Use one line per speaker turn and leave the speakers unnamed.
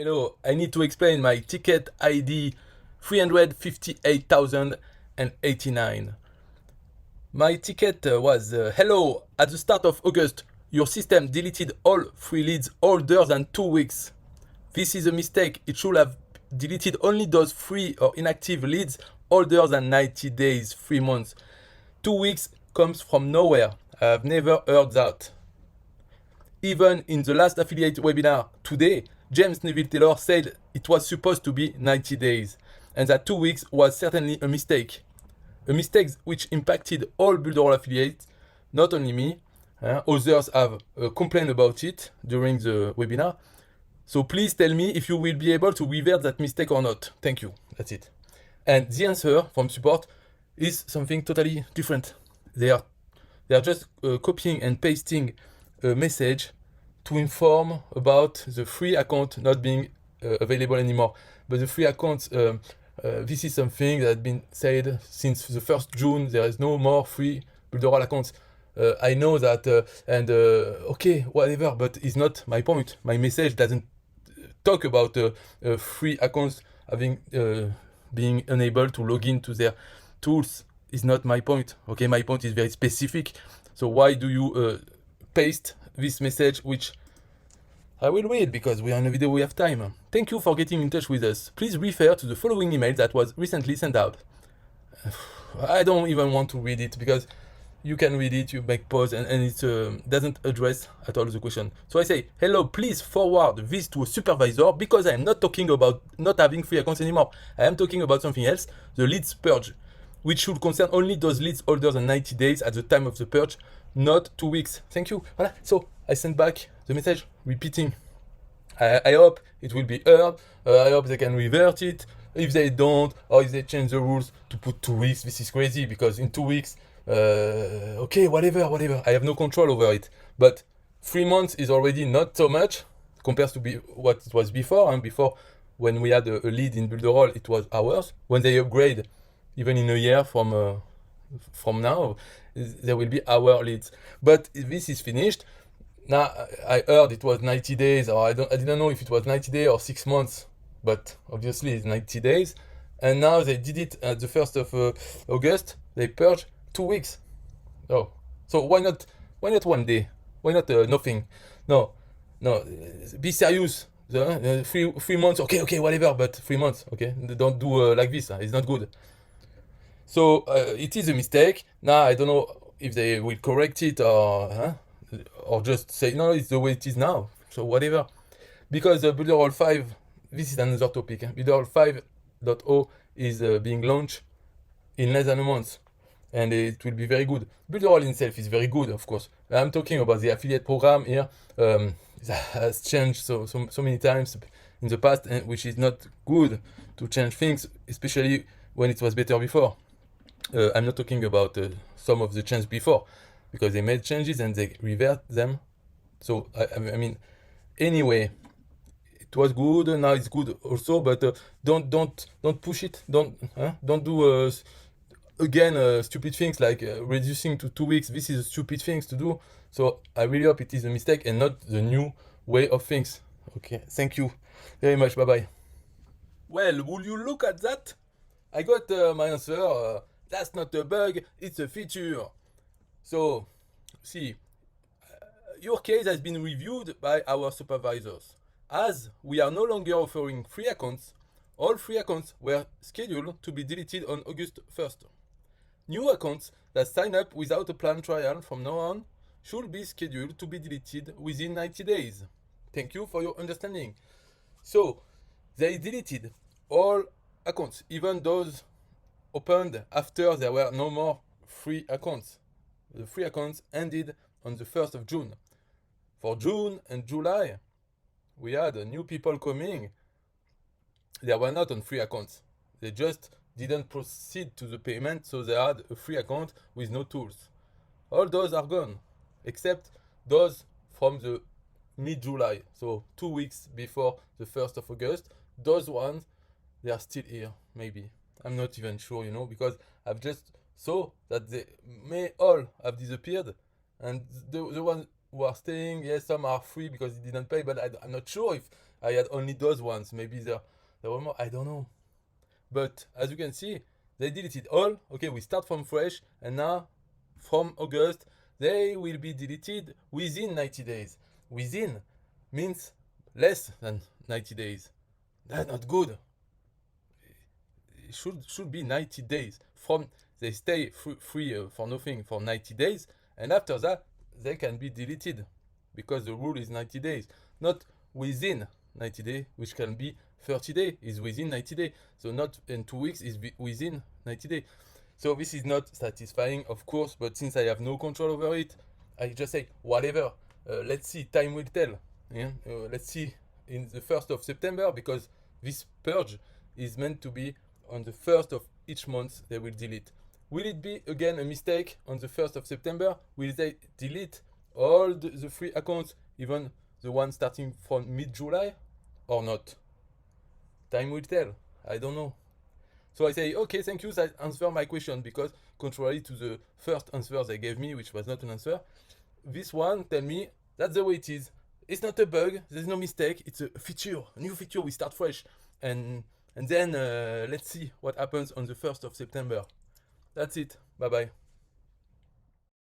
Hello, I need to explain my ticket ID 358,089. My ticket was hello, at the start of August, your system deleted all free leads older than 2 weeks. This is a mistake. It should have deleted only those free or inactive leads older than 90 days, 3 months. 2 weeks comes from nowhere. I have never heard that. Even in the last affiliate webinar today, James Neville Taylor said it was supposed to be 90 days, and that 2 weeks was certainly a mistake. A mistake which impacted all Builderall affiliates, not only me. Others have complained about it during the webinar. So please tell me if you will be able to revert that mistake or not. Thank you. That's it. And the answer from support is something totally different. They are just copying and pasting a message to inform about the free account not being available anymore. But the free account, this is something that has been said since the 1st June. There is no more free Builderall accounts. I know that, okay, whatever, but it's not my point. My message doesn't talk about free accounts having being unable to log into their tools. Is not my point. Okay, my point is very specific. So why do you paste this message, which I will read because we are in a video, we have time. Thank you for getting in touch with us. Please refer to the following email that was recently sent out. I don't even want to read it because you can read it, you make pause, and it doesn't address at all the question. So I say, hello, please forward this to a supervisor because I am not talking about not having free accounts anymore. I am talking about something else, the leads purge, which should concern only those leads older than 90 days at the time of the purge, not 2 weeks. Thank you. Voilà. So I sent back the message repeating. I hope it will be heard. I hope they can revert it. If they don't, or if they change the rules to put 2 weeks, this is crazy because in 2 weeks, okay, whatever. I have no control over it. But 3 months is already not so much compared to what it was before. And before, when we had a lead in Builderall, it was hours. When they upgrade, even in a year from now, there will be hour leads. But this is finished. Now I heard it was 90 days, or I didn't know if it was 90 days or 6 months. But obviously it's 90 days. And now they did it at the 1st of August. They purged 2 weeks. Oh, so why not 1 day? Why not nothing? No, be serious. 3 months, okay, whatever, but 3 months, okay? Don't do like this. It's not good. So it is a mistake. Now I don't know if they will correct it or just say no, it's the way it is now. So whatever. Because Builderall 5, this is another topic. Builderall 5.0 is being launched in less than a month. And it will be very good. Builderall itself is very good, of course. I'm talking about the affiliate program here. It has changed so many times in the past, which is not good to change things, especially when it was better before. I'm not talking about some of the changes before, because they made changes and they revert them. So I mean, anyway, it was good. Now it's good also, but don't push it. Don't do again stupid things like reducing to 2 weeks. This is a stupid things to do. So I really hope it is a mistake and not the new way of things. Okay, thank you very much. Bye bye. Well, will you look at that? I got my answer. That's not a bug, it's a feature. So, see, your case has been reviewed by our supervisors. As we are no longer offering free accounts, all free accounts were scheduled to be deleted on August 1st. New accounts that sign up without a planned trial from now on should be scheduled to be deleted within 90 days. Thank you for your understanding. So, they deleted all accounts, even those opened after there were no more free accounts. The free accounts ended on the 1st of June. For June and July, we had new people coming. They were not on free accounts. They just didn't proceed to the payment, so they had a free account with no tools. All those are gone, except those from the mid-July, so 2 weeks before the 1st of August. Those ones, they are still here, maybe. I'm not even sure, because I've just saw that they may all have disappeared, and the ones who are staying. Yes, some are free because they didn't pay, but I'm not sure if I had only those ones. Maybe there were more. I don't know. But as you can see, they deleted all. Okay, we start from fresh, and now from August, they will be deleted within 90 days. Within means less than 90 days. That's not good. It should be 90 days. From they stay free for nothing for 90 days, and after that they can be deleted because the rule is 90 days, not within 90 days, which can be 30 days is within 90 days. So not in 2 weeks is within 90 days. So this is not satisfying, of course, but since I have no control over it, I just say whatever. Let's see, time will tell. Yeah? Let's see in the 1st of September, because this purge is meant to be on the 1st of each month they will delete. Will it be again a mistake on the 1st of September? Will they delete all the free accounts, even the ones starting from mid-July, or not? Time will tell. I don't know. So I say, okay, thank you, that answered my question, because contrary to the first answer they gave me, which was not an answer, this one tell me that's the way it is. It's not a bug, there's no mistake, it's a feature, a new feature, we start fresh. And then let's see what happens on the 1st of September. That's it. Bye bye.